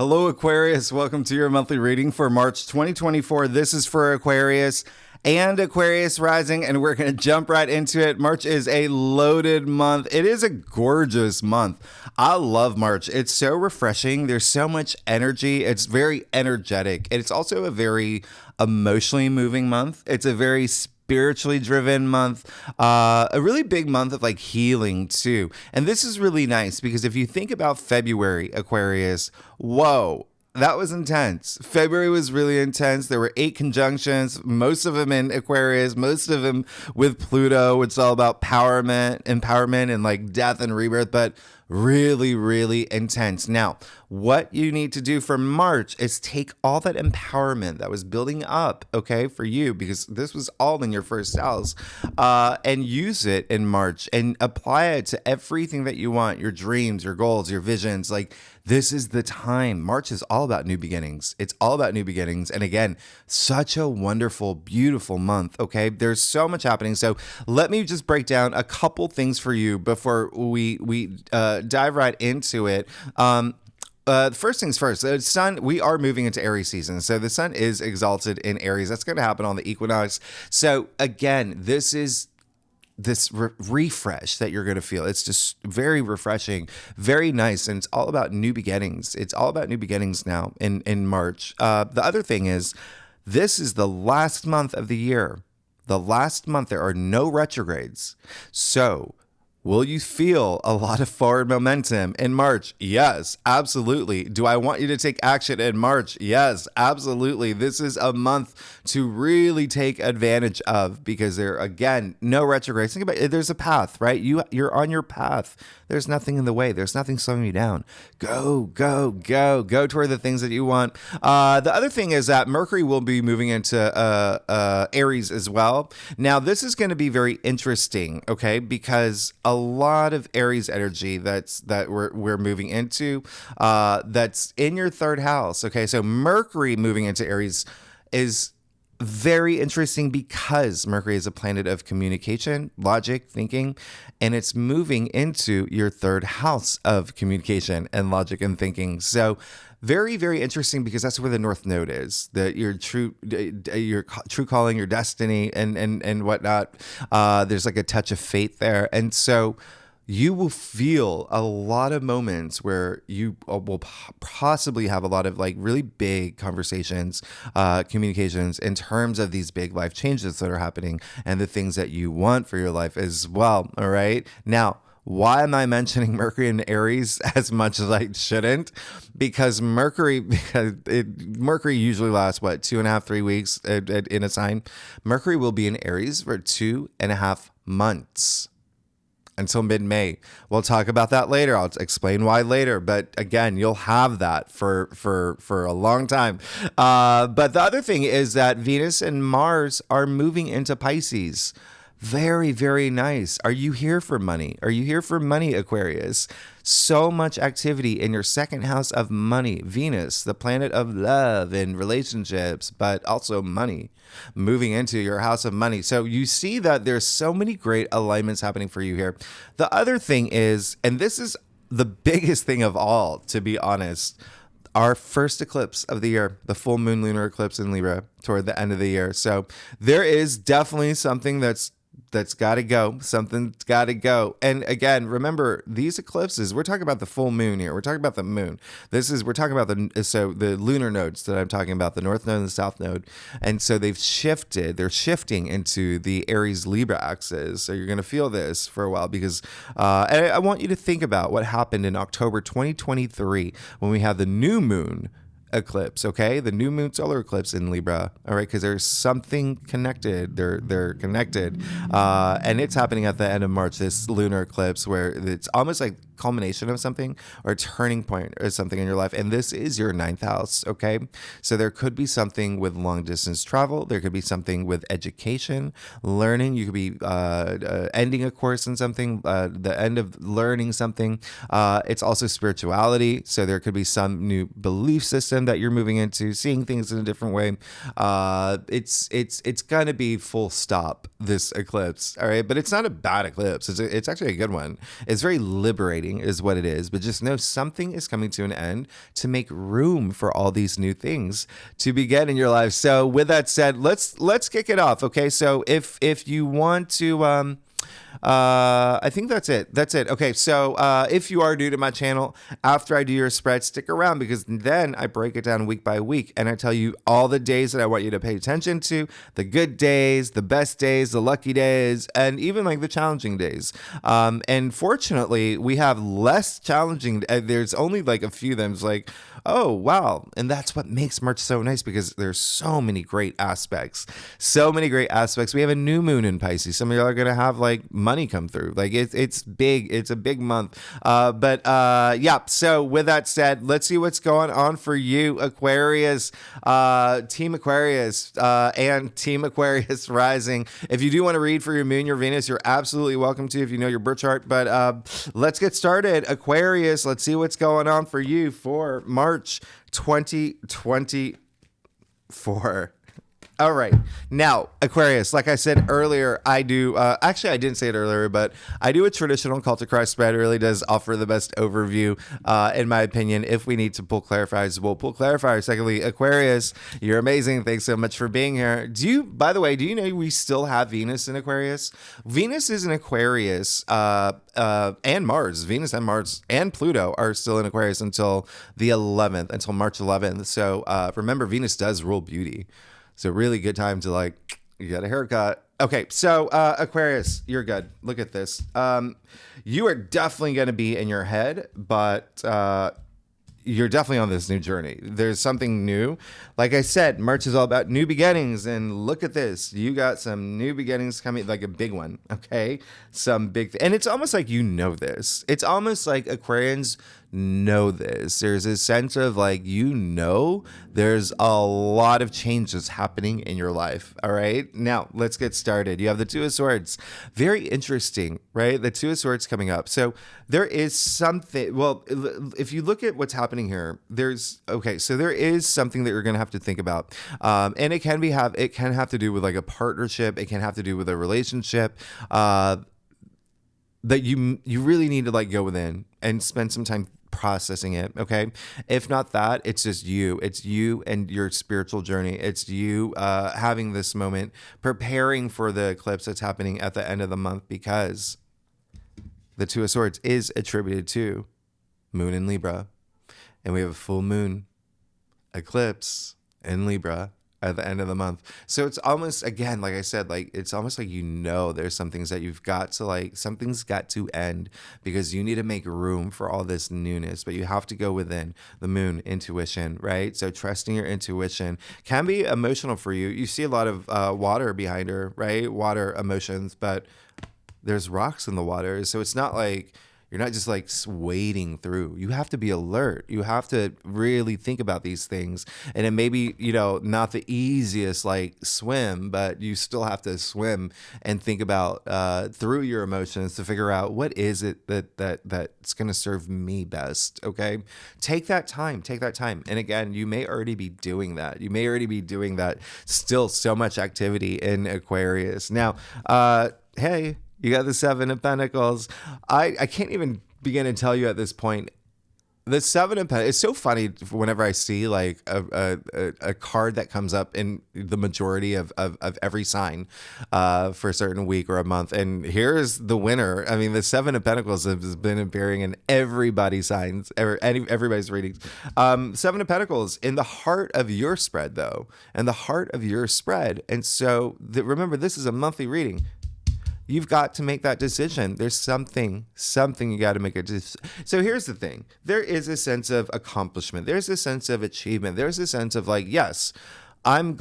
Hello, Aquarius. Welcome to your monthly reading for March 2024. This is for Aquarius and Aquarius rising, and we're going to jump right into it. March is a loaded month. It is a gorgeous month. I love March. It's so refreshing. There's so much energy. It's very energetic. It's also a very emotionally moving month. It's a very spiritually driven month, a really big month of like healing too. And this is really nice because if you think about February, Aquarius, whoa, that was intense. February was really intense. There were 8 conjunctions, most of them in Aquarius, most of them with Pluto, which is all about empowerment and like death and rebirth, but really, really intense. Now, what you need to do for March is take all that empowerment that was building up, okay, for you, because this was all in your first house, and use it in March and apply it to everything that you want, your dreams, your goals, your visions. Like, this is the time. March is all about new beginnings. It's all about new beginnings. And again, such a wonderful, beautiful month, okay? There's so much happening. So let me just break down a couple things for you before we dive right into it. First things first, the sun, we are moving into Aries season. So the sun is exalted in Aries. That's going to happen on the equinox. So again, this is this refresh that you're going to feel. It's just very refreshing, very nice. And it's all about new beginnings. It's all about new beginnings now in March. The other thing is, this is the last month of the year. The last month, there are no retrogrades. So will you feel a lot of forward momentum in March? Yes, absolutely. Do I want you to take action in March? Yes, absolutely. This is a month to really take advantage of because there, again, no retrogrades. Think about it. There's a path, right? You're on your path. There's nothing in the way. There's nothing slowing you down. Go toward the things that you want. The other thing is that Mercury will be moving into Aries as well. Now, this is going to be very interesting, okay? Because a lot of Aries energy that we're moving into, that's in your third house, okay? So Mercury moving into Aries is very interesting because Mercury is a planet of communication, logic, thinking, and it's moving into your third house of communication and logic and thinking. So very, very interesting because that's where the North Node is, your true calling, your destiny, and whatnot. There's like a touch of fate there, and so you will feel a lot of moments where you will possibly have a lot of like really big conversations, communications in terms of these big life changes that are happening and the things that you want for your life as well. All right. Now, why am I mentioning Mercury in Aries as much as I shouldn't? Because Mercury usually lasts, 2.5, 3 weeks in a sign. Mercury will be in Aries for 2.5 months. Until mid-May. We'll talk about that later. I'll explain why later. But again, you'll have that for a long time. But the other thing is that Venus and Mars are moving into Pisces. Very, very nice. Are you here for money? Are you here for money, Aquarius? So much activity in your second house of money. Venus, the planet of love and relationships, but also money, moving into your house of money. So you see that there's so many great alignments happening for you here. The other thing is, and this is the biggest thing of all, to be honest, our first eclipse of the year, the full moon lunar eclipse in Libra toward the end of the year. So there is definitely something that's got to go. Something's got to go. And again, remember, these eclipses, we're talking about the full moon here. We're talking about the moon. We're talking about the lunar nodes that I'm talking about, the north node and the south node. And so they're shifting into the Aries Libra axis. So you're going to feel this for a while because and I want you to think about what happened in October 2023 when we had the new moon eclipse, okay? The new moon solar eclipse in Libra, all right? Because there's something connected. They're connected. And it's happening at the end of March, this lunar eclipse, where it's almost like culmination of something or a turning point or something in your life. And this is your 9th house, okay? So there could be something with long distance travel. There could be something with education, learning. You could be ending a course in something, the end of learning something. It's also spirituality. So there could be some new belief system that you're moving into, seeing things in a different way. It's gonna be full stop, this eclipse, all right? But it's not a bad eclipse. It's actually a good one. It's very liberating. exciting is what it is, but just know something is coming to an end to make room for all these new things to begin in your life. So with that said, let's kick it off. Okay. So if you want to, I think that's it. Okay. So, if you are new to my channel, after I do your spread, stick around because then I break it down week by week and I tell you all the days that I want you to pay attention to, the good days, the best days, the lucky days, and even like the challenging days. And fortunately we have less challenging. There's only like a few of them. It's like, oh, wow. And that's what makes March so nice because there's so many great aspects. We have a new moon in Pisces. Some of y'all are going to have like money come through. Like it's big. It's a big month. Yeah. So with that said, let's see what's going on for you, Aquarius, Team Aquarius, and Team Aquarius rising. If you do want to read for your moon, your Venus, you're absolutely welcome to if you know your birth chart. But let's get started. Aquarius, let's see what's going on for you for March 2024. All right. Now, Aquarius, like I said earlier, I do, actually, I didn't say it earlier, but I do a traditional call to Christ spread. It really does offer the best overview, in my opinion. If we need to pull clarifiers, we'll pull clarifiers. Secondly, Aquarius, you're amazing. Thanks so much for being here. By the way, do you know we still have Venus in Aquarius? Venus is in Aquarius, and Mars. Venus and Mars and Pluto are still in Aquarius until the 11th, until March 11th. So, remember, Venus does rule beauty. So really good time to like, you got a haircut. Okay, so Aquarius, you're good. Look at this. You are definitely going to be in your head, but you're definitely on this new journey. There's something new. Like I said, March is all about new beginnings. And look at this. You got some new beginnings coming, like a big one. Okay. And it's almost like you know this. It's almost like Aquarians know this. There's a sense of like, there's a lot of changes happening in your life. All right. Now let's get started. You have the Two of Swords. Very interesting, right? The Two of Swords coming up. So there is something, well, if you look at what's happening here, there is something that you're going to have to think about. And it can have to do with like a partnership. It can have to do with a relationship, that you really need to like go within and spend some time processing it. Okay. If not that, it's just it's you and your spiritual journey. It's you, having this moment, preparing for the eclipse that's happening at the end of the month, because the Two of Swords is attributed to Moon in Libra. And we have a full moon eclipse in Libra at the end of the month. So it's almost, again, like I said, like it's almost like there's some things that you've got to like, something's got to end because you need to make room for all this newness, but you have to go within the moon intuition, right? So trusting your intuition can be emotional for you. You see a lot of water behind her, right? Water emotions, but there's rocks in the water. So it's not like, you're not just like wading through. You have to be alert. You have to really think about these things. And it may be, not the easiest like swim, but you still have to swim and think about through your emotions to figure out what is it that's going to serve me best. Okay. Take that time. And again, you may already be doing that. Still so much activity in Aquarius. Now, hey, you got the Seven of Pentacles. I can't even begin to tell you at this point. The Seven of Pentacles, it's so funny whenever I see like a card that comes up in the majority of every sign for a certain week or a month. And here's the winner. I mean, the Seven of Pentacles has been appearing in everybody's signs, everybody's readings. Seven of Pentacles in the heart of your spread, though, and the heart of your spread. And so remember, this is a monthly reading. You've got to make that decision. There's something you got to make a decision. So here's the thing. There is a sense of accomplishment. There's a sense of achievement. There's a sense of like, yes, I'm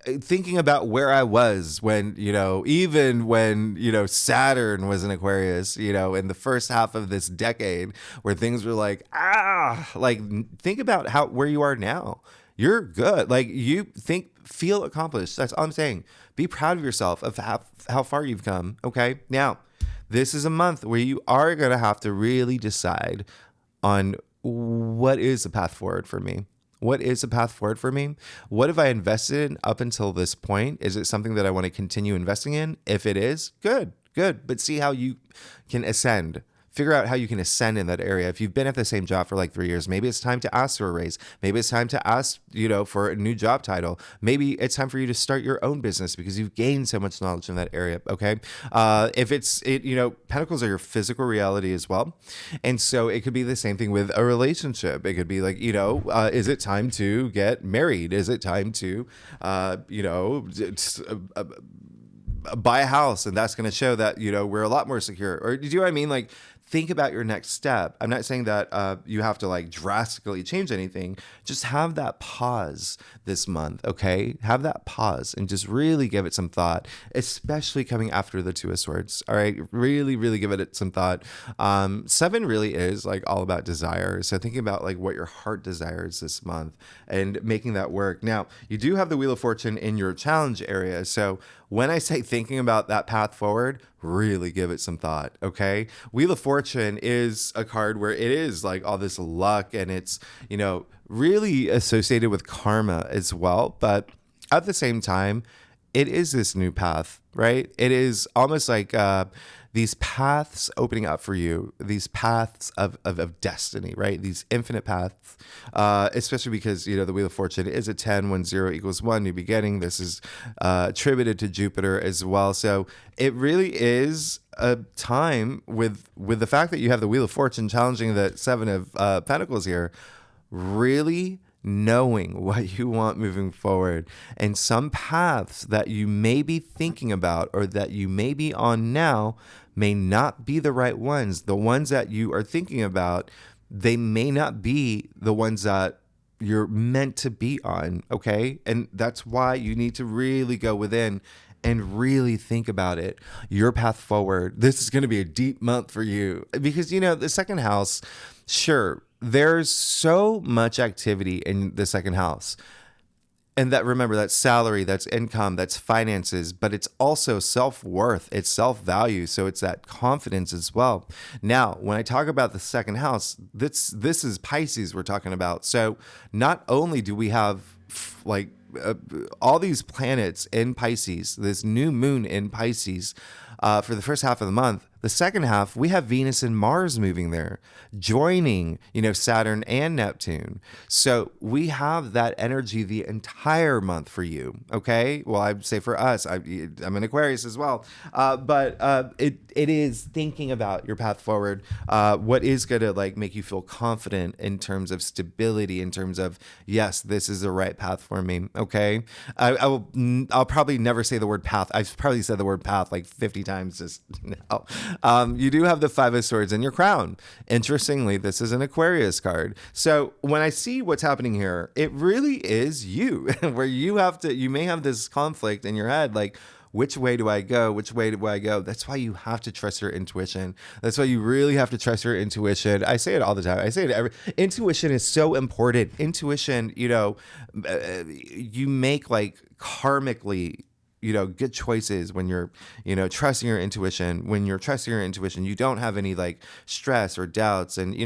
thinking about where I was when, even when, Saturn was in Aquarius, in the first half of this decade where things were like, think about where you are now. You're good. Like feel accomplished. That's all I'm saying. Be proud of yourself of how far you've come. Okay. Now, this is a month where you are going to have to really decide on what is the path forward for me. What is the path forward for me? What have I invested in up until this point? Is it something that I want to continue investing in? If it is, good. But see how you can ascend. figure out how you can ascend in that area. If you've been at the same job for like 3 years, maybe it's time to ask for a raise. Maybe it's time to ask, for a new job title. Maybe it's time for you to start your own business because you've gained so much knowledge in that area. Okay. If Pentacles are your physical reality as well. And so it could be the same thing with a relationship. It could be like, is it time to get married? Is it time to, buy a house? And that's going to show that, we're a lot more secure. Or do you know what I mean? Like, think about your next step. I'm not saying that you have to like drastically change anything. Just have that pause this month, okay? Have that pause and just really give it some thought, especially coming after the Two of Swords, all right? Really, really give it some thought. 7 really is like all about desire. So thinking about like what your heart desires this month and making that work. Now, you do have the Wheel of Fortune in your challenge area. So when I say thinking about that path forward, really give it some thought, okay? Wheel of Fortune is a card where it is like all this luck and it's, really associated with karma as well. But at the same time, it is this new path, right? It is almost like these paths opening up for you, these paths of destiny, right? These infinite paths, especially because, the Wheel of Fortune is a 10, when 0 equals 1, new beginning. This is attributed to Jupiter as well. So it really is a time with the fact that you have the Wheel of Fortune challenging the 7 of Pentacles here, really knowing what you want moving forward, and some paths that you may be thinking about or that you may be on now may not be the right ones. The ones that you are thinking about, they may not be the ones that you're meant to be on, okay? And that's why you need to really go within and really think about it, your path forward. This is going to be a deep month for you because, the second house, sure, there's so much activity in the second house. And that, remember, that's salary, that's income, that's finances, but it's also self-worth, it's self-value. So it's that confidence as well. Now, when I talk about the second house, this is Pisces we're talking about. So not only do we have all these planets in Pisces, this new moon in Pisces for the first half of the month, the second half, we have Venus and Mars moving there, joining, Saturn and Neptune. So we have that energy the entire month for you, okay? Well, I'd say for us, I'm an Aquarius as well, but it is thinking about your path forward, what is going to like make you feel confident in terms of stability, in terms of, yes, this is the right path for me, okay? I'll probably never say the word path. I've probably said the word path like 50 times just now. You do have the 5 of Swords in your crown. Interestingly, this is an Aquarius card. So when I see what's happening here, it really is you, where you may have this conflict in your head, like, which way do I go? Which way do I go? That's why you have to trust your intuition. That's why you really have to trust your intuition. I say it all the time. I say it intuition is so important. Intuition, you make like karmically, good choices when you're, trusting your intuition. When you're trusting your intuition, you don't have any like stress or doubts. And,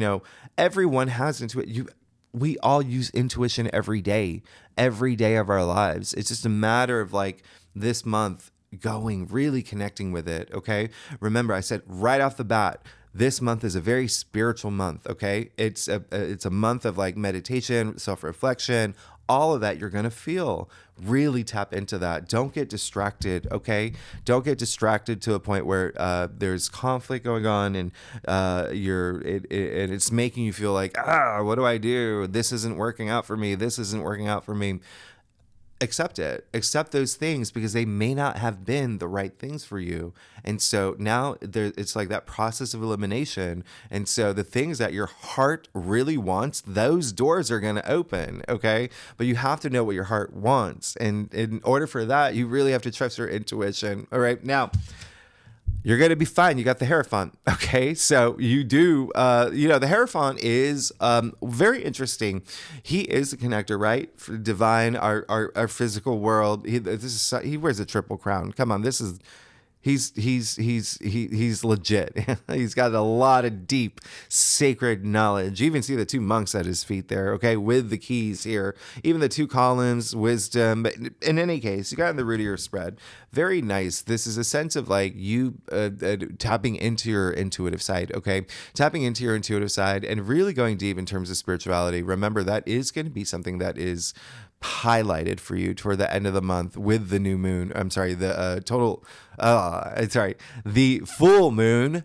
everyone has intuition. We all use intuition every day of our lives. It's just a matter of like this month really connecting with it. Okay. Remember, I said right off the bat, this month is a very spiritual month. Okay. It's a month of like meditation, self-reflection, all of that you're going to feel. Really tap into that. Don't get distracted, okay? Don't get distracted to a point where there's conflict going on and it's making you feel like, what do I do? This isn't working out for me. This isn't working out for me. Accept it. Accept those things because they may not have been the right things for you. And so now it's like that process of elimination. And so the things that your heart really wants, those doors are going to open, okay? But you have to know what your heart wants. And in order for that, you really have to trust your intuition. All right. Now, you're going to be fine. You got the Hierophant. Okay. So you do, the Hierophant is very interesting. He is a connector, right? For divine, our physical world. He wears a triple crown. Come on. He's legit. He's got a lot of deep sacred knowledge. You even see the two monks at his feet there, okay, with the keys here. Even the two columns, wisdom. But in any case, you got in the root of your spread. Very nice. This is a sense of like you tapping into your intuitive side, okay? Tapping into your intuitive side and really going deep in terms of spirituality. Remember, that is going to be something that is highlighted for you toward the end of the month with the new moon. I'm sorry, the the full moon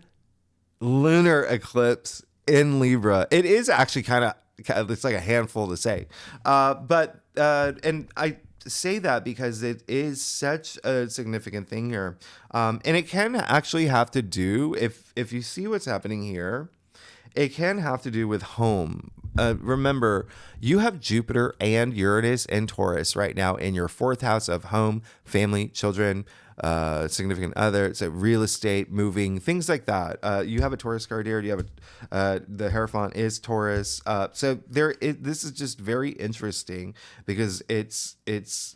lunar eclipse in Libra. It is actually kind of, it's like a handful to say. And I say that because it is such a significant thing here. And it can actually have to do, if you see what's happening here, it can have to do with home. Remember, you have Jupiter and Uranus and Taurus right now in your fourth house of home, family, children, significant other, so real estate, moving, things like that. You have a Taurus card here. You have the Hierophant is Taurus. So this is just very interesting because it's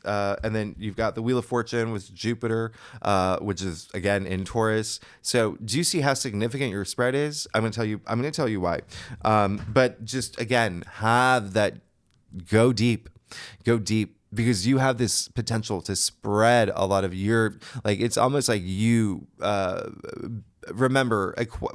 and then you've got the Wheel of Fortune with Jupiter, which is again in Taurus. So do you see how significant your spread is? I'm going to tell you why. But just again, have that go deep. Because you have this potential to spread a lot of your, like, it's almost like you, remember,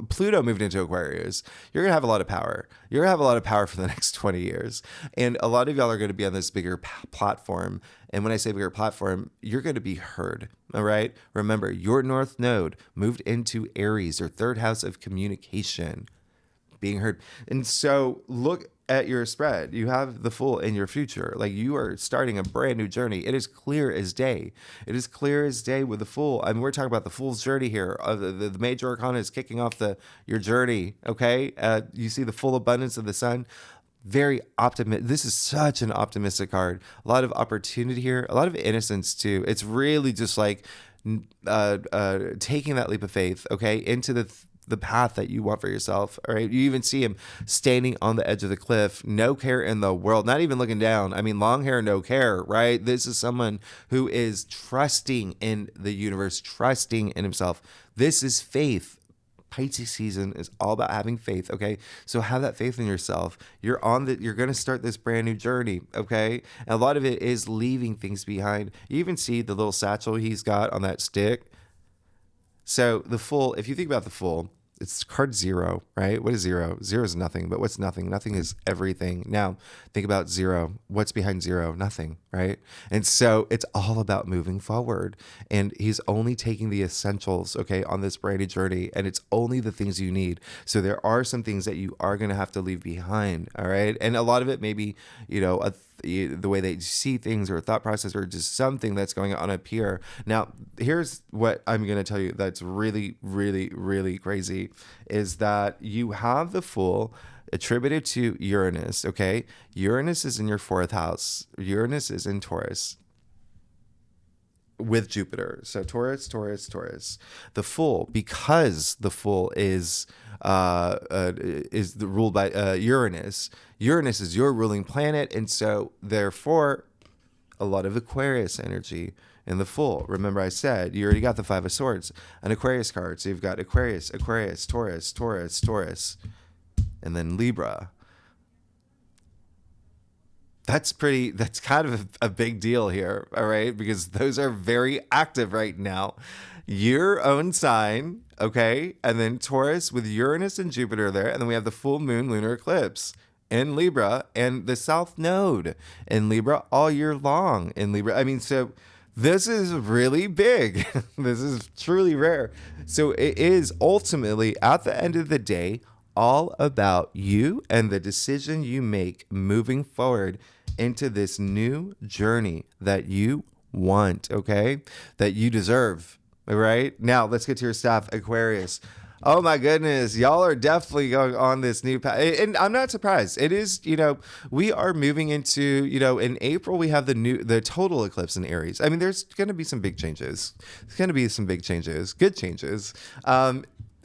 Pluto moved into Aquarius. You're going to have a lot of power. You're going to have a lot of power for the next 20 years. And a lot of y'all are going to be on this bigger platform. And when I say bigger platform, you're going to be heard. All right. Remember, your North Node moved into Aries, your third house of communication, being heard. And so look at your spread. You have the Fool in your future. Like, you are starting a brand new journey. It is clear as day. It is clear as day with the Fool. I mean, we're talking about the Fool's journey here. The major arcana is kicking off your journey. Okay. You see the full abundance of the sun. Very optimistic. This is such an optimistic card. A lot of opportunity here. A lot of innocence too. It's really just like taking that leap of faith. Okay. Into the path that you want for yourself. All right. You even see him standing on the edge of the cliff, no care in the world, not even looking down. I mean, long hair, no care, right? This is someone who is trusting in the universe, trusting in himself. This is faith. Pisces season is all about having faith. Okay. So have that faith in yourself. You're going to start this brand new journey. Okay. And a lot of it is leaving things behind. You even see the little satchel he's got on that stick. So the Fool, if you think about the Fool, it's card 0, right? What is 0? 0 is nothing, but what's nothing? Nothing is everything. Now, think about 0. What's behind 0? Nothing, right? And so it's all about moving forward. And he's only taking the essentials, okay, on this brand new journey. And it's only the things you need. So there are some things that you are going to have to leave behind, all right? And a lot of it may be, the way they see things or a thought process or just something that's going on up here. Now, here's what I'm going to tell you that's really, really, really crazy is that you have the Fool attributed to Uranus, okay? Uranus is in your fourth house. Uranus is in Taurus with Jupiter. So Taurus. The Fool, because the Fool is ruled by Uranus. Uranus is your ruling planet, and so therefore a lot of Aquarius energy in the Fool. Remember, I said you already got the 5 of Swords, an Aquarius card. So you've got Aquarius, Taurus, and then Libra. That's kind of a big deal here, all right? Because those are very active right now. Your own sign, okay? And then Taurus with Uranus and Jupiter there. And then we have the full moon lunar eclipse in Libra and the South Node in Libra all year long in Libra. I mean, so this is really big. This is truly rare. So it is ultimately, at the end of the day, all about you and the decision you make moving forward into this new journey that you want, okay? That you deserve, all right? Now, let's get to your staff, Aquarius. Oh my goodness, y'all are definitely going on this new path. And I'm not surprised. It is, we are moving into, in April, we have the total eclipse in Aries. I mean, there's going to be some big changes. There's going to be some big changes, good changes.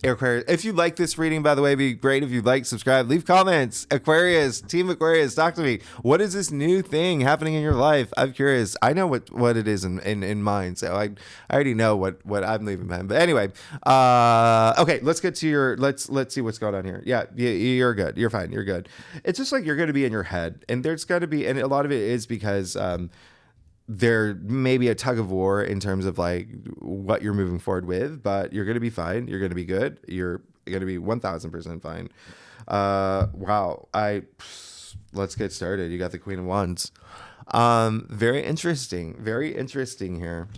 Aquarius. If you like this reading, by the way, it'd be great if you like, subscribe, leave comments. Aquarius, Team Aquarius, talk to me. What is this new thing happening in your life? I'm curious. I know what it is in mine, so I already know what I'm leaving behind. But anyway, okay, let's get to your let's see what's going on here. Yeah, you're good. You're fine. You're good. It's just like you're going to be in your head, and there's got to be, and a lot of it is because there may be a tug of war in terms of like what you're moving forward with, but you're going to be fine. You're going to be good. You're going to be 1000% fine. Wow. Let's get started. You got the Queen of Wands. Very interesting here.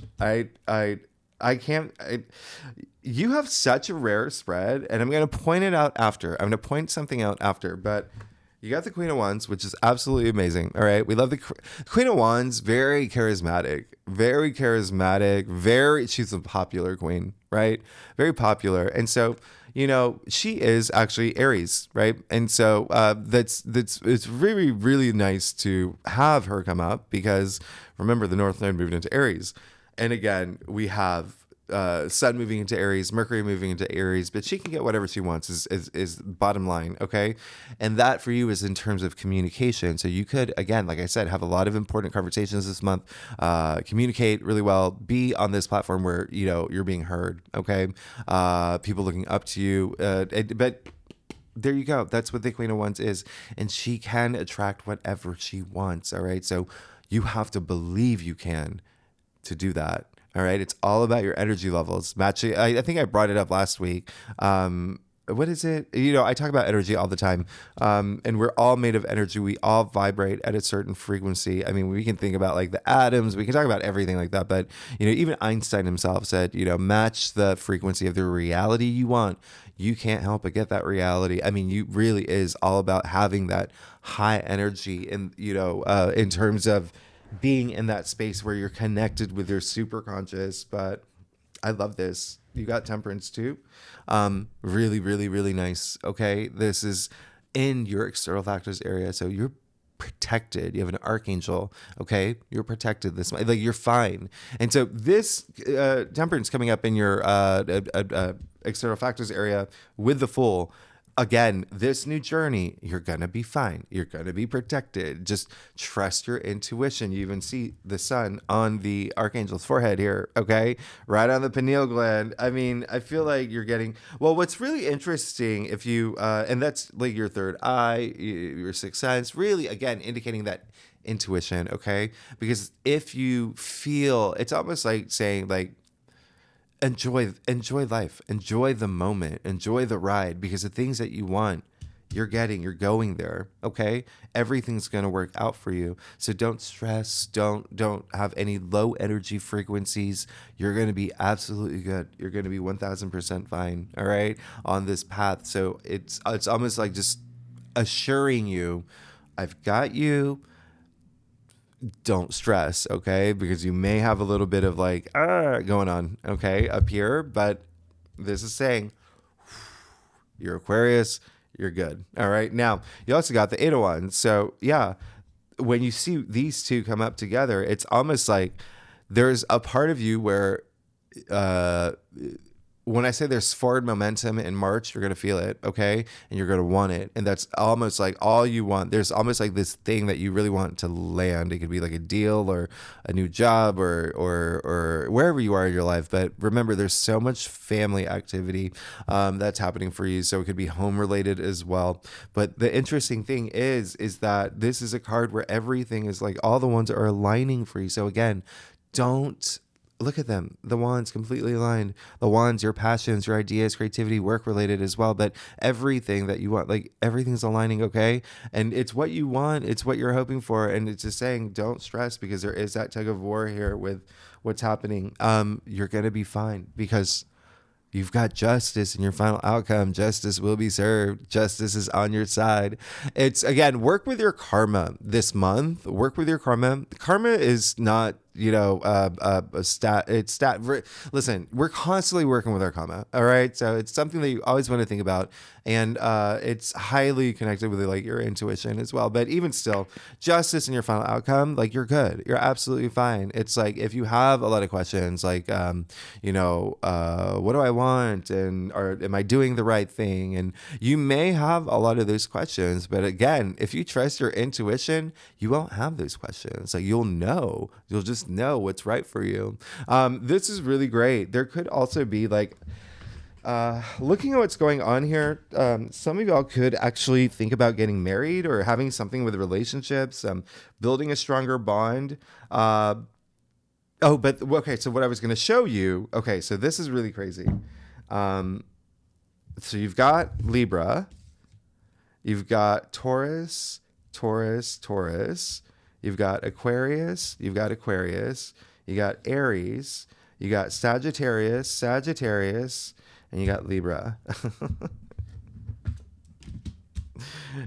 You have such a rare spread, and I'm going to point it out after. I'm going to point something out after, but you got the Queen of Wands, which is absolutely amazing. All right. We love the Queen of Wands. Very charismatic, she's a popular queen, right? Very popular. And so, she is actually Aries, right? And so it's really, really nice to have her come up because remember the North Node moved into Aries. And again, we have Sun moving into Aries, Mercury moving into Aries, but she can get whatever she wants is bottom line, okay? And that for you is in terms of communication. So you could, again, like I said, have a lot of important conversations this month, communicate really well, be on this platform where, you're being heard, okay? People looking up to you, but there you go. That's what the Queen of Wands is. And she can attract whatever she wants, all right? So you have to believe you can to do that. All right. It's all about your energy levels matching. I think I brought it up last week. What is it? I talk about energy all the time. And we're all made of energy. We all vibrate at a certain frequency. I mean, we can think about like the atoms. We can talk about everything like that. But, even Einstein himself said, match the frequency of the reality you want. You can't help but get that reality. I mean, you really is all about having that high energy and, in terms of being in that space where you're connected with your super conscious. But I love this. You got Temperance too. Really, really, really nice. Okay. This is in your external factors area. So you're protected. You have an archangel. Okay. You're protected this way. Like you're fine. And so this Temperance coming up in your external factors area with the Fool. Again, this new journey, you're going to be fine. You're going to be protected. Just trust your intuition. You even see the sun on the archangel's forehead here, okay? Right on the pineal gland. I mean, I feel like you're getting... Well, what's really interesting if you... and that's like your third eye, your sixth sense, really, again, indicating that intuition, okay? Because if you feel... It's almost like saying like, enjoy life, enjoy the moment, enjoy the ride, because the things that you want, you're going there. Okay. Everything's going to work out for you. So don't stress. Don't have any low energy frequencies. You're going to be absolutely good. You're going to be 1000% fine. All right. On this path. So it's almost like just assuring you, I've got you. Don't stress, okay? Because you may have a little bit of like going on, okay, up here. But this is saying you're Aquarius, you're good. All right. Now, you also got the Eight of Wands. So, yeah, when you see these two come up together, it's almost like there's a part of you where when I say there's forward momentum in March, you're going to feel it, okay? And you're going to want it. And that's almost like all you want. There's almost like this thing that you really want to land. It could be like a deal or a new job or wherever you are in your life. But remember, there's so much family activity that's happening for you. So it could be home related as well. But the interesting thing is that this is a card where everything is like all the ones are aligning for you. So again, don't... Look at them. The wands completely aligned. The wands, your passions, your ideas, creativity, work related as well. But everything that you want, like everything's aligning, okay? And it's what you want. It's what you're hoping for. And it's just saying, don't stress because there is that tug of war here with what's happening. You're going to be fine because you've got justice in your final outcome. Justice will be served. Justice is on your side. It's, again, work with your karma this month. Work with your karma. Karma is not Listen, we're constantly working with our karma. All right. So it's something that you always want to think about. And it's highly connected with like your intuition as well. But even still, justice in your final outcome, like you're good. You're absolutely fine. It's like if you have a lot of questions, like, what do I want? Or am I doing the right thing? And you may have a lot of those questions. But again, if you trust your intuition, you won't have those questions. Like you'll just know what's right for you. This is really great. There could also be like, looking at what's going on here, some of y'all could actually think about getting married or having something with relationships, building a stronger bond. So what I was going to show you. Okay, so this is really crazy. So you've got Libra, you've got Taurus, you've got Aquarius, you got Aries, you got Sagittarius, and you got Libra.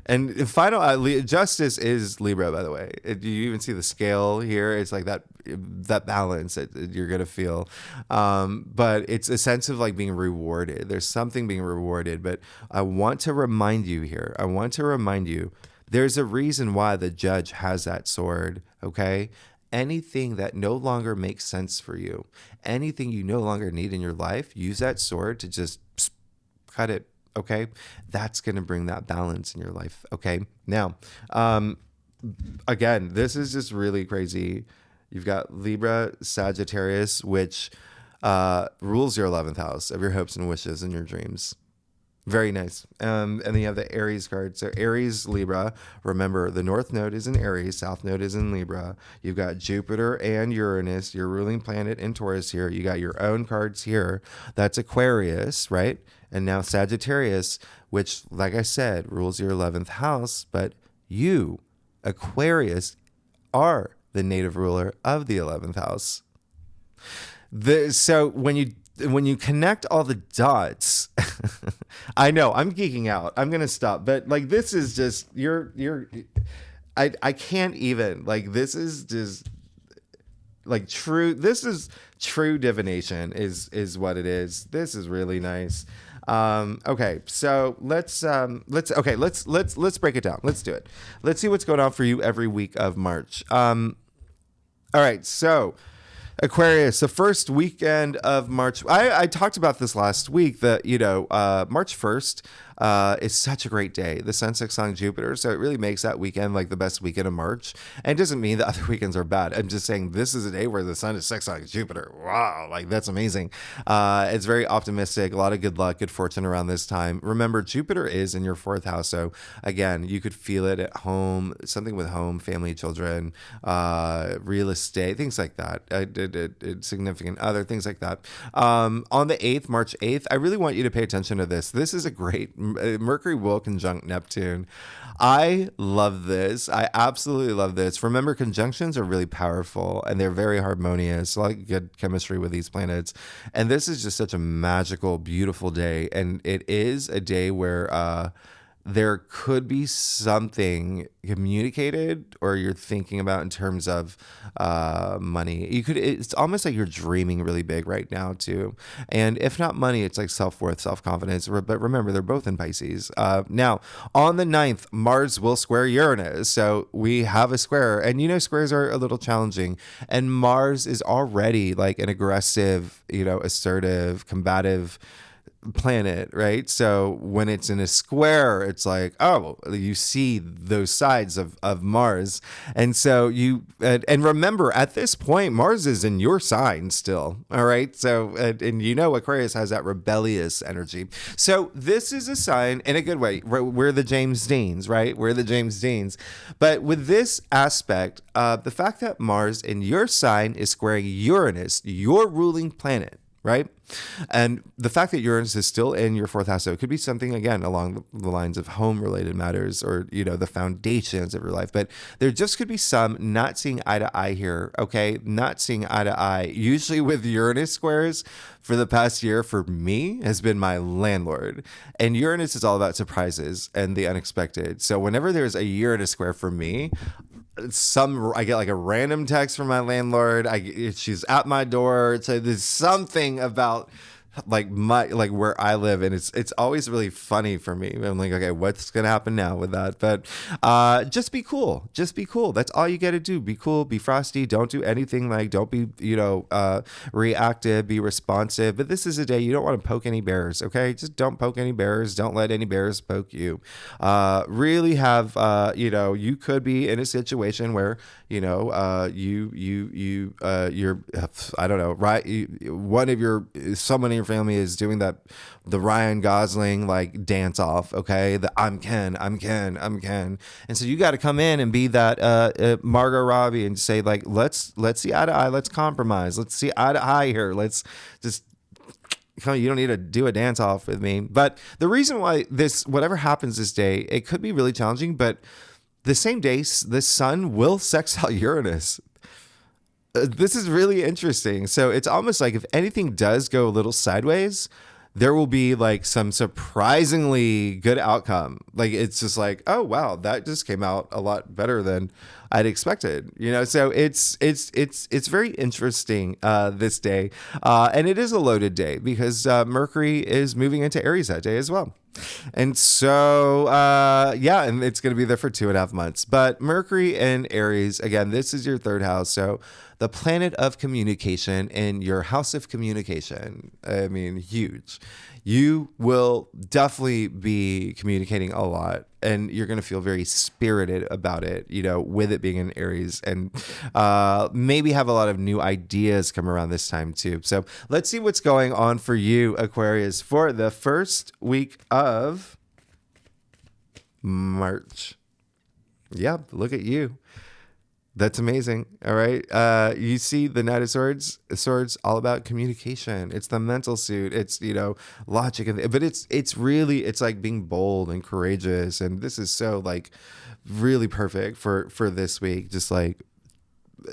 And final justice is Libra, by the way. You even see the scale here. It's like that balance that you're going to feel. But it's a sense of like being rewarded. There's something being rewarded. But I want to remind you here. There's a reason why the judge has that sword. Okay. Anything that no longer makes sense for you, anything you no longer need in your life, use that sword to just cut it. Okay. That's going to bring that balance in your life. Okay. Now, again, this is just really crazy. You've got Libra, Sagittarius, which rules your 11th house of your hopes and wishes and your dreams. Very nice. And then you have the Aries card. So Aries, Libra. Remember, the North Node is in Aries. South Node is in Libra. You've got Jupiter and Uranus, your ruling planet in Taurus here. You got your own cards here. That's Aquarius, right? And now Sagittarius, which, like I said, rules your 11th house. But you, Aquarius, are the native ruler of the 11th house. So when you connect all the dots, I know I'm geeking out. I'm going to stop. But like, this is just, I can't even, like, this is just like true divination is what it is. This is really nice. Okay. So let's break it down. Let's do it. Let's see what's going on for you every week of March. All right. So, Aquarius, the first weekend of March. I talked about this last week that, March 1st is such a great day. The sun sextiling Jupiter. So it really makes that weekend like the best weekend of March. And it doesn't mean that other weekends are bad. I'm just saying this is a day where the sun is sextiling Jupiter. Wow. Like that's amazing. It's very optimistic. A lot of good luck, good fortune around this time. Remember, Jupiter is in your 4th house. So again, you could feel it at home, something with home, family, children, real estate, things like that. Significant other, things like that. On the 8th, March 8th, I really want you to pay attention to this. This is a great Mercury will conjunct Neptune. I love this. I absolutely love this. Remember, conjunctions are really powerful and they're very harmonious. A lot of good chemistry with these planets. And this is just such a magical, beautiful day. And it is a day where there could be something communicated or you're thinking about in terms of money. It's almost like you're dreaming really big right now too. And if not money, it's like self-worth, self-confidence. But remember, they're both in Pisces. Now, on the 9th, Mars will square Uranus. So we have a square. And squares are a little challenging. And Mars is already like an aggressive, assertive, combative planet, right? So when it's in a square, it's like, oh, you see those sides of Mars. And so and remember, at this point, Mars is in your sign still. All right. So, and Aquarius has that rebellious energy. So this is a sign in a good way. We're the James Deans, right? We're the James Deans. But with this aspect, the fact that Mars in your sign is squaring Uranus, your ruling planet, right? And the fact that Uranus is still in your 4th house, so it could be something, again, along the lines of home-related matters or, the foundations of your life. But there just could be some not seeing eye to eye here, okay? Not seeing eye to eye. Usually with Uranus squares for the past year, for me, has been my landlord. And Uranus is all about surprises and the unexpected. So whenever there's a Uranus square for me, I get like a random text from my landlord. She's at my door. So there's something about like where I live, and it's always really funny for me. I'm like, okay, what's gonna happen now with that? But just be cool. Just be cool. That's all you got to do. Be cool. Be frosty. Don't do anything like. Don't be reactive. Be responsive. But this is a day you don't want to poke any bears. Okay, just don't poke any bears. Don't let any bears poke you. Really have you could be in a situation where you're I don't know, right? Someone in your family is doing the Ryan Gosling like dance off, okay? The I'm Ken. And so you got to come in and be that Margot Robbie and say like, let's see eye to eye, let's compromise. Let's see eye to eye here. Let's just you don't need to do a dance off with me. But the reason why whatever happens this day, it could be really challenging, but the same day the sun will sextile Uranus. This is really interesting. So it's almost like if anything does go a little sideways, there will be like some surprisingly good outcome. Like it's just like, oh wow, that just came out a lot better than I'd expected. So it's very interesting this day, and it is a loaded day because Mercury is moving into Aries that day as well. And so, and it's going to be there for 2.5 months. But Mercury and Aries, again, this is your third house. So the planet of communication in your house of communication, I mean, huge. You will definitely be communicating a lot, and you're going to feel very spirited about it, with it being in Aries, and maybe have a lot of new ideas come around this time too. So let's see what's going on for you, Aquarius, for the first week of March. Yep, look at you. That's amazing. All right. You see the Knight of Swords. Swords all about communication. It's the mental suit. It's logic, but it's really like being bold and courageous. And this is so like really perfect for this week. Just like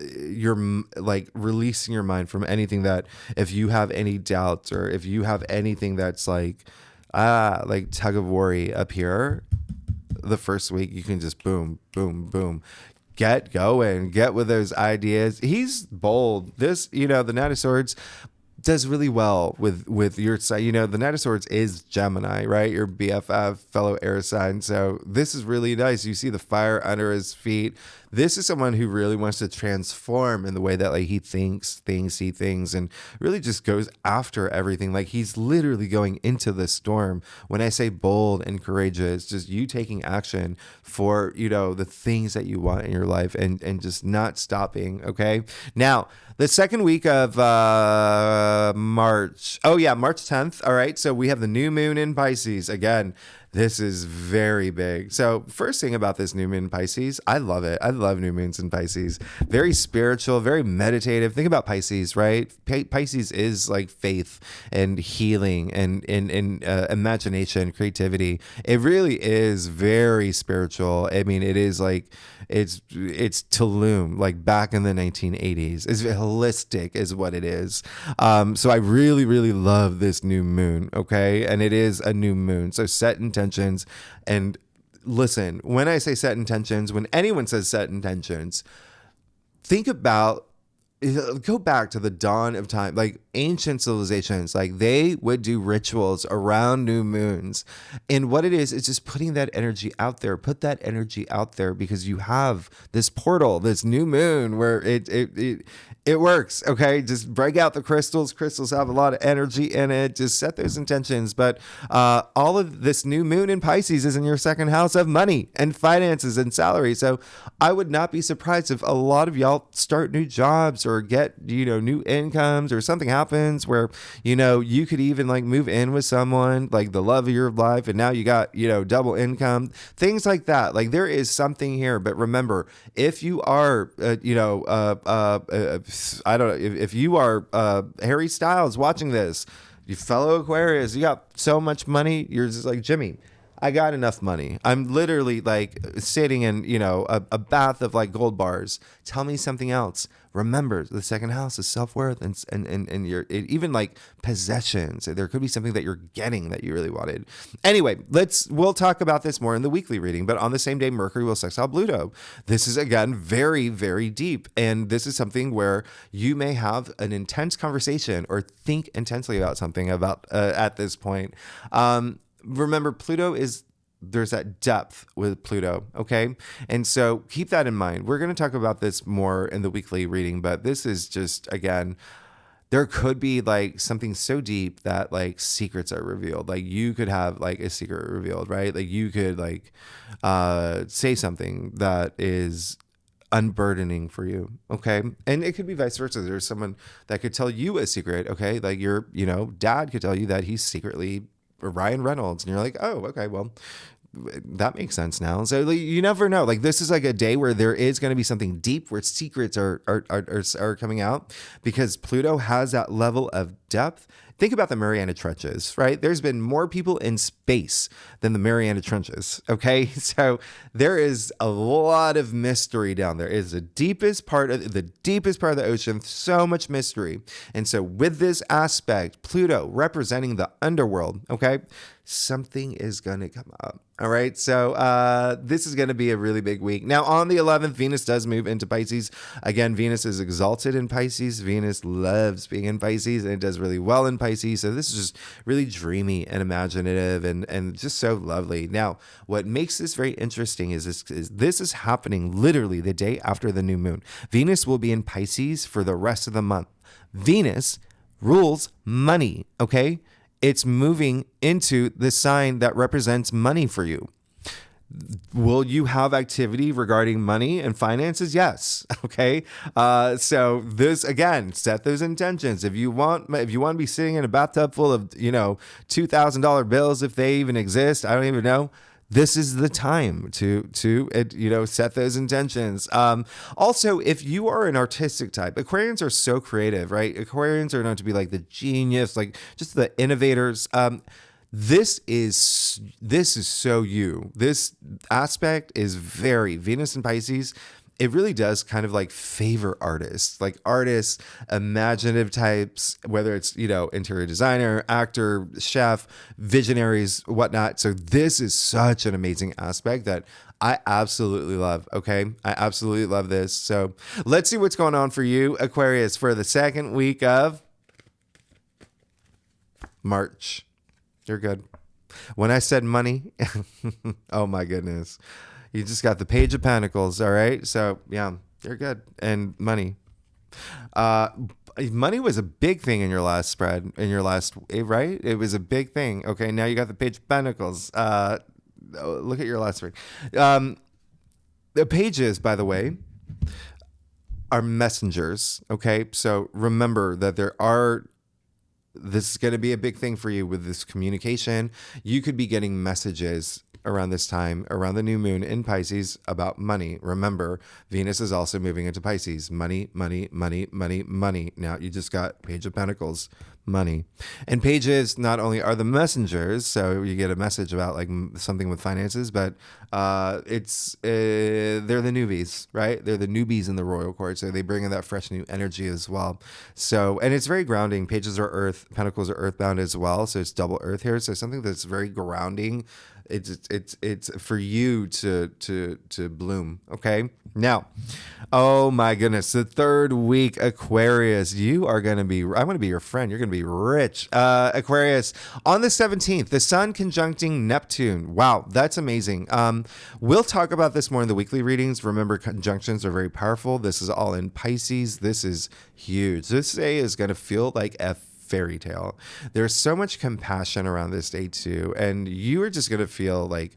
you're like releasing your mind from anything that if you have any doubts or if you have anything that's like tug of war up here, the first week you can just boom, boom, boom. Get going, get with those ideas. He's bold. The Knight of Swords does really well with your side. The Knight of Swords is Gemini, right? Your BFF, fellow air sign. So this is really nice. You see the fire under his feet. This is someone who really wants to transform in the way that like he thinks things, and really just goes after everything. Like he's literally going into the storm. When I say bold and courageous, just you taking action for, the things that you want in your life and just not stopping. Okay. Now, the second week of March. Oh yeah, March 10th. All right. So we have the new moon in Pisces again. This is very big. So first thing about this new moon in Pisces, I love it. I love new moons in Pisces. Very spiritual, very meditative. Think about Pisces, right? Pisces is like faith and healing and imagination, creativity. It really is very spiritual. I mean, it is like, it's Tulum, like back in the 1980s. It's holistic is what it is. So I really, really love this new moon, okay? And it is a new moon. So set intentions. And listen, when I say set intentions, when anyone says set intentions, think about, go back to the dawn of time, like ancient civilizations, like they would do rituals around new moons. And what it is just putting that energy out there. Put that energy out there because you have this portal, this new moon where it works. Okay. Just break out the crystals. Crystals have a lot of energy in it. Just set those intentions. But all of this new moon in Pisces is in your second house of money and finances and salary. So I would not be surprised if a lot of y'all start new jobs or get, new incomes, or something happens where, you could even like move in with someone, like the love of your life. And now you got, double income, things like that. Like there is something here. But remember, if you are, I don't know, if you are Harry Styles watching this, you fellow Aquarius, you got so much money. You're just like, Jimmy, I got enough money. I'm literally like sitting in, a bath of like gold bars. Tell me something else. Remember, the second house is self-worth and even like possessions. There could be something that you're getting that you really wanted. Anyway, we'll talk about this more in the weekly reading, but on the same day, Mercury will sextile Pluto. This is again, very, very deep. And this is something where you may have an intense conversation or think intensely about something at this point. Remember, there's that depth with Pluto, okay? And so keep that in mind. We're going to talk about this more in the weekly reading, but this is just, again, there could be like something so deep that like secrets are revealed. Like you could have like a secret revealed, right? Like you could like say something that is unburdening for you, okay? And it could be vice versa. There's someone that could tell you a secret, okay? Like your, dad could tell you that he's secretly Ryan Reynolds, and you're like, oh, okay, well, that makes sense now. So like, you never know. Like this is like a day where there is going to be something deep, where secrets are coming out, because Pluto has that level of depth. Think about the Mariana Trenches, right? There's been more people in space than the Mariana Trenches, okay? So there is a lot of mystery down there. It is the deepest part of the ocean, so much mystery. And so with this aspect, Pluto representing the underworld, okay? Something is going to come up. All right. So this is going to be a really big week. Now, on the 11th, Venus does move into Pisces. Again, Venus is exalted in Pisces. Venus loves being in Pisces, and it does really well in Pisces. So this is just really dreamy and imaginative and just so lovely. Now, what makes this very interesting is this is happening literally the day after the new moon. Venus will be in Pisces for the rest of the month. Venus rules money. Okay. It's moving into the sign that represents money for you. Will you have activity regarding money and finances? Yes. Okay. So this, again, set those intentions. If you want to be sitting in a bathtub full of, $2,000 bills, if they even exist, I don't even know. This is the time to set those intentions. Also, if you are an artistic type, Aquarians are so creative, right? Aquarians are known to be like the genius, like just the innovators. This is so you. This aspect is very Venus and Pisces. It really does kind of like favor artists, imaginative types, whether it's, interior designer, actor, chef, visionaries, whatnot. So this is such an amazing aspect that I absolutely love. Okay. I absolutely love this. So let's see what's going on for you, Aquarius, for the second week of March. You're good. When I said money, oh my goodness. You just got the Page of Pentacles, all right? So, yeah, you're good. And money. Money was a big thing in your last spread, right? It was a big thing. Okay, now you got the Page of Pentacles. Look at your last spread. The pages, by the way, are messengers, okay? So remember that this is going to be a big thing for you with this communication. You could be getting messages around this time, around the new moon in Pisces, about money. Remember, Venus is also moving into Pisces. Money, money, money, money, money. Now you just got Page of Pentacles, money. And pages not only are the messengers, so you get a message about like something with finances, but they're the newbies, right? They're the newbies in the royal court, so they bring in that fresh new energy as well. So, and it's very grounding. Pages are earth, pentacles are earthbound as well, so it's double earth here. So something that's very grounding. It's for you to bloom. Okay. Now, oh my goodness, the third week, Aquarius, I'm going to be your friend. You're going to be rich. Aquarius, on the 17th, the sun conjuncting Neptune. Wow, that's amazing. We'll talk about this more in the weekly readings. Remember, conjunctions are very powerful. This is all in Pisces. This is huge. This day is going to feel like a fairy tale. There's so much compassion around this day too, and you are just going to feel like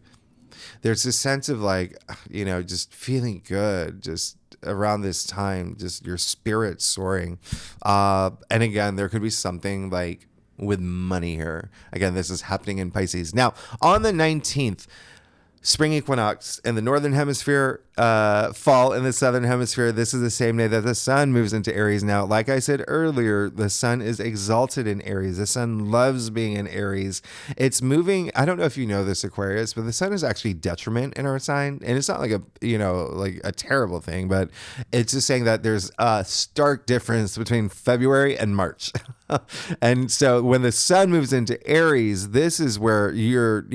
there's this sense of like, just feeling good just around this time, just your spirit soaring. And again, there could be something like with money here. Again, this is happening in Pisces. Now, on the 19th, spring equinox in the northern hemisphere, fall in the southern hemisphere. This is the same day that the sun moves into Aries. Now, like I said earlier, the sun is exalted in Aries. The sun loves being in Aries. It's moving. I don't know if you know this, Aquarius, but the sun is actually detriment in our sign. And it's not like like a terrible thing, but it's just saying that there's a stark difference between February and March. And so when the sun moves into Aries, this is where you're,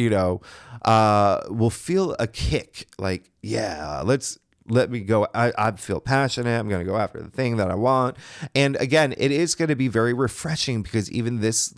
will feel a kick. Like, yeah, let me go. I feel passionate. I'm going to go after the thing that I want. And again, it is going to be very refreshing because even this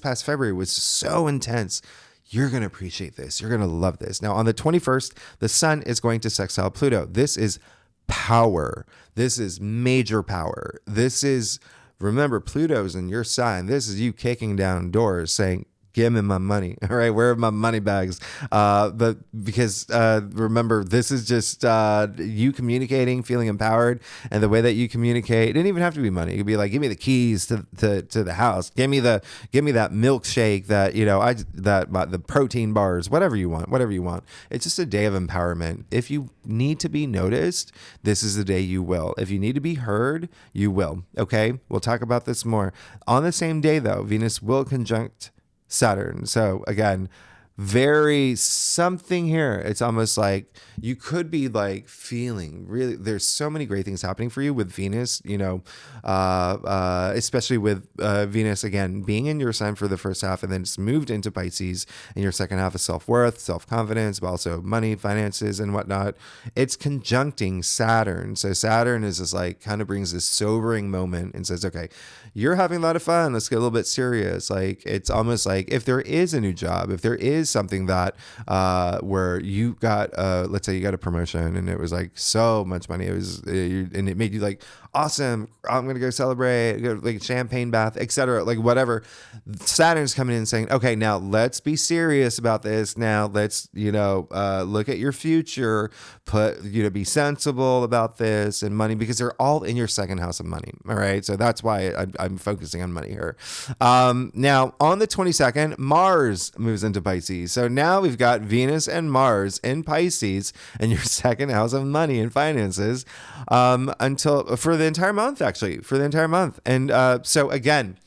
past February was so intense. You're going to appreciate this. You're going to love this. Now, on the 21st, the sun is going to sextile Pluto. This is power. This is major power. This is, remember, Pluto's in your sign. This is you kicking down doors saying, give me my money. All right. Where are my money bags? Because remember, this is just you communicating, feeling empowered. And the way that you communicate, it didn't even have to be money. It could be like, give me the keys to the house. Give me that milkshake that, the protein bars, whatever you want. It's just a day of empowerment. If you need to be noticed, this is the day you will. If you need to be heard, you will. Okay. We'll talk about this more. On the same day though, Venus will conjunct Saturn. So again, very something here. It's almost like you could be like feeling really, there's so many great things happening for you with Venus, especially with Venus, again, being in your sign for the first half and then it's moved into Pisces in your second half of self-worth, self-confidence, but also money, finances and whatnot. It's conjuncting Saturn. So Saturn is just like, kind of brings this sobering moment and says, okay, you're having a lot of fun. Let's get a little bit serious. Like, it's almost like if there is a new job, if there is something that where you got let's say you got a promotion and it was like so much money, it was and it made you like, awesome, I'm gonna go celebrate, go like champagne bath, etc., like whatever. Saturn's coming in and saying, okay, now let's be serious about this. Now let's look at your future, be sensible about this and money, because they're all in your second house of money. All right, so that's why I'm focusing on money here. Now on the 22nd, Mars moves into Pisces. So now we've got Venus and Mars in Pisces in your second house of money and finances until for the entire month, actually, And so again,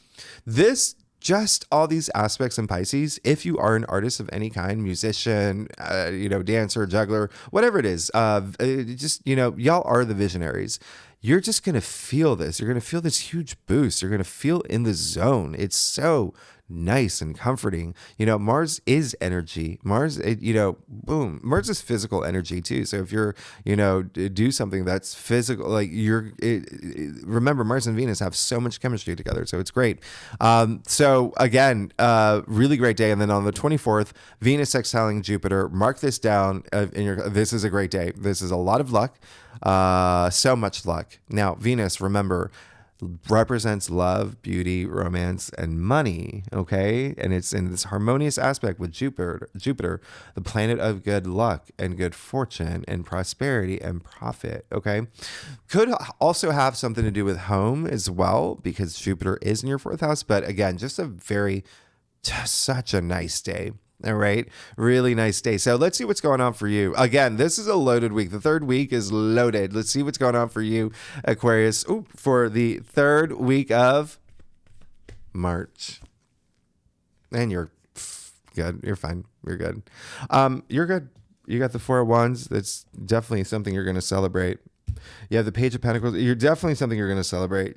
this just all these aspects in Pisces, if you are an artist of any kind, musician, dancer, juggler, whatever it is, y'all are the visionaries. You're just going to feel this. You're going to feel this huge boost. You're going to feel in the zone. It's so nice and comforting. Mars is energy. Mars, boom. Mars is physical energy too. So if you're, do something that's physical, like remember Mars and Venus have so much chemistry together. So it's great. So again, really great day. And then on the 24th, Venus sextiling Jupiter. Mark this down. This is a great day. This is a lot of luck. So much luck. Now, Venus, remember, represents love, beauty, romance, and money. Okay. And it's in this harmonious aspect with Jupiter, the planet of good luck and good fortune and prosperity and profit. Okay. Could also have something to do with home as well, because Jupiter is in your fourth house. But again, just such a nice day. All right. Really nice day. So let's see what's going on for you. Again, this is a loaded week. The third week is loaded. Let's see what's going on for you, Aquarius, for the third week of March. And you're good. You're fine. You're good. You're good. You got the Four of Wands. That's definitely something you're going to celebrate. You have the Page of Pentacles. You're definitely something you're going to celebrate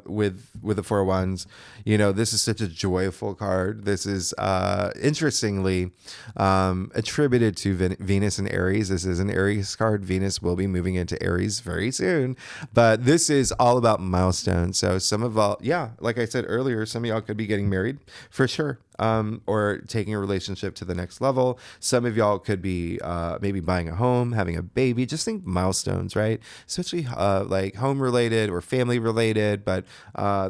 with the Four of Wands. This is such a joyful card. This is interestingly attributed to Venus and Aries. This is an Aries card. Venus will be moving into Aries very soon. But this is all about milestones. So some of y'all, like I said earlier, some of y'all could be getting married for sure. Or taking a relationship to the next level. Some of y'all could be maybe buying a home, having a baby. Just think milestones, right? Especially like home related or family related. But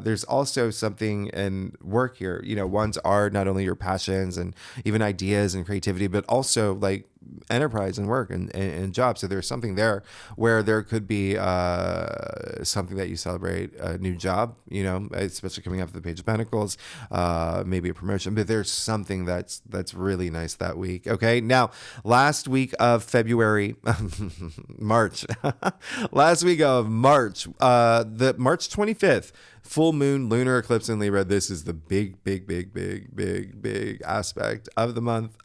there's also something in work here. Ones are not only your passions and even ideas and creativity, but also like enterprise and work and job. So there's something there where there could be something that you celebrate, a new job, especially coming after the Page of Pentacles, maybe a promotion, but there's something that's really nice that week. Okay. Now, last week of February, March, last week of March, the March 25th, full moon lunar eclipse in Libra. This is the big aspect of the month.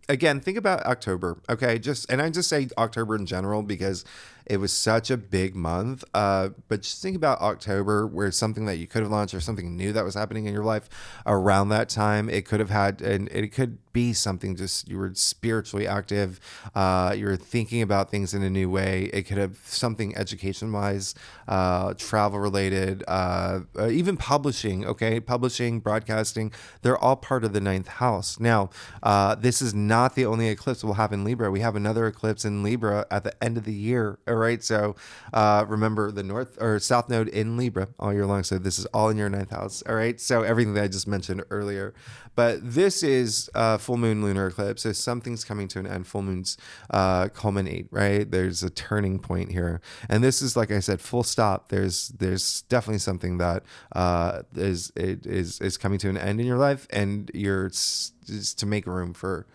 Again, think about October, okay? And I just say October in general because it was such a big month. But just think about October, where something that you could have launched or something new that was happening in your life around that time. It could have had, and it could be something just you were spiritually active. You were thinking about things in a new way. It could have something education-wise, travel-related, even publishing. Okay, publishing, broadcasting. They're all part of the ninth house. Now, this is not the only eclipse we'll have in Libra. We have another eclipse in Libra at the end of the year. All right. So remember the north or south node in Libra all year long. So this is all in your ninth house. All right. So everything that I just mentioned earlier. But this is full moon lunar eclipse. So something's coming to an end. Full moons culminate, right? There's a turning point here. And this is, like I said, full stop. There's definitely something that is coming to an end in your life, and you're just to make room for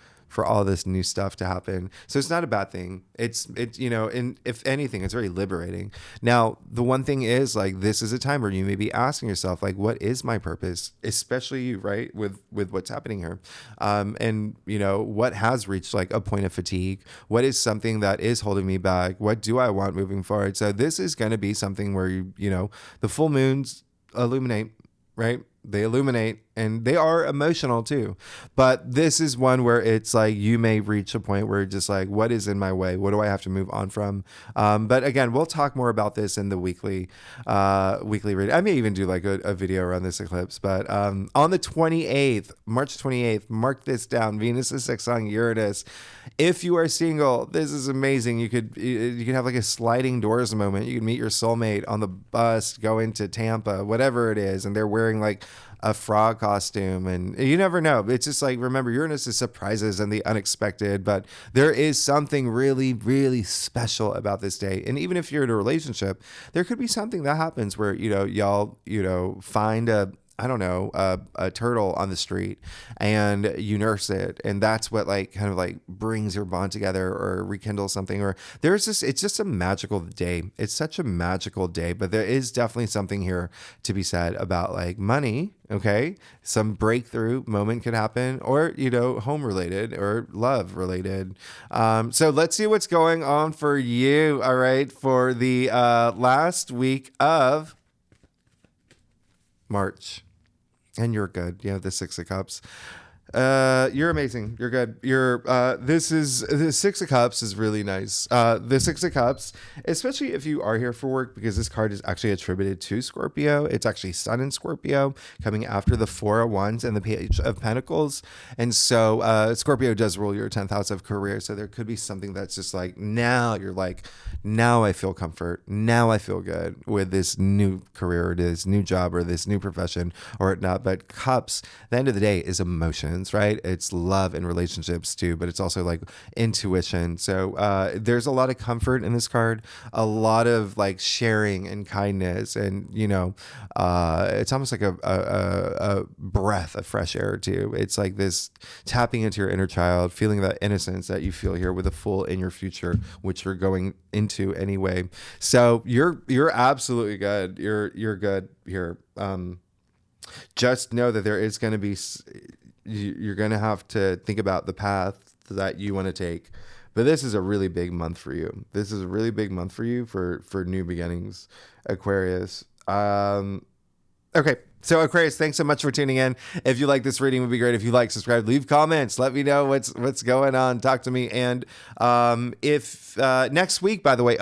all this new stuff to happen. So it's not a bad thing. It's and if anything, it's very liberating. Now, the one thing is, like, this is a time where you may be asking yourself, like, what is my purpose? Especially you, right? With what's happening here. And what has reached like a point of fatigue? What is something that is holding me back? What do I want moving forward? So this is going to be something where the full moons illuminate, right? They illuminate, and they are emotional too. But this is one where it's like you may reach a point where you're just like, what is in my way? What do I have to move on from? But again, we'll talk more about this in the weekly reading. I may even do like a video around this eclipse. But on the 28th, March 28th, mark this down. Venus is sextiling Uranus. If you are single, this is amazing. You could have like a sliding doors moment. You can meet your soulmate on the bus, go into Tampa, whatever it is, and they're wearing like a frog costume, and you never know. It's just like, remember, Uranus is surprises and the unexpected, but there is something really, really special about this day. And even if you're in a relationship, there could be something that happens where, y'all, find a turtle on the street and you nurse it, and that's what kind of brings your bond together or rekindles something. Or it's just a magical day. It's such a magical day. But there is definitely something here to be said about like money. Okay, some breakthrough moment could happen, or home related or love related. So let's see what's going on for you. All right, for the last week of March. And you're good. The Six of Cups. You're amazing. You're good. The Six of Cups is really nice. The Six of Cups, especially if you are here for work, because this card is actually attributed to Scorpio. It's actually Sun in Scorpio, coming after the Four of Wands and the Page of Pentacles. And so Scorpio does rule your 10th house of career. So there could be something that's just like, now you're like, now I feel comfort. Now I feel good with this new career, or this new job, or this new profession, or whatnot. But Cups, at the end of the day, is emotions, right? It's love and relationships too, but it's also like intuition. So there's a lot of comfort in this card, a lot of like sharing and kindness, and it's almost like a breath of fresh air too. It's like this tapping into your inner child, feeling that innocence that you feel here with a full in your future, which you're going into anyway. So you're absolutely good. You're good here. Just know that there is going to be, you're going to have to think about the path that you want to take. But this is a really big month for you. This is a really big month for you for new beginnings, Aquarius. Okay. So Aquarius, thanks so much for tuning in. If you like this reading, it would be great if you like, subscribe, leave comments, let me know what's going on. Talk to me. And if next week, by the way,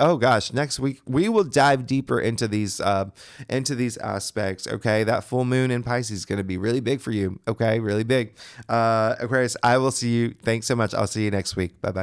next week we will dive deeper into these aspects. Okay, that full moon in Pisces is going to be really big for you. Okay, really big. Aquarius, I will see you. Thanks so much. I'll see you next week. Bye bye.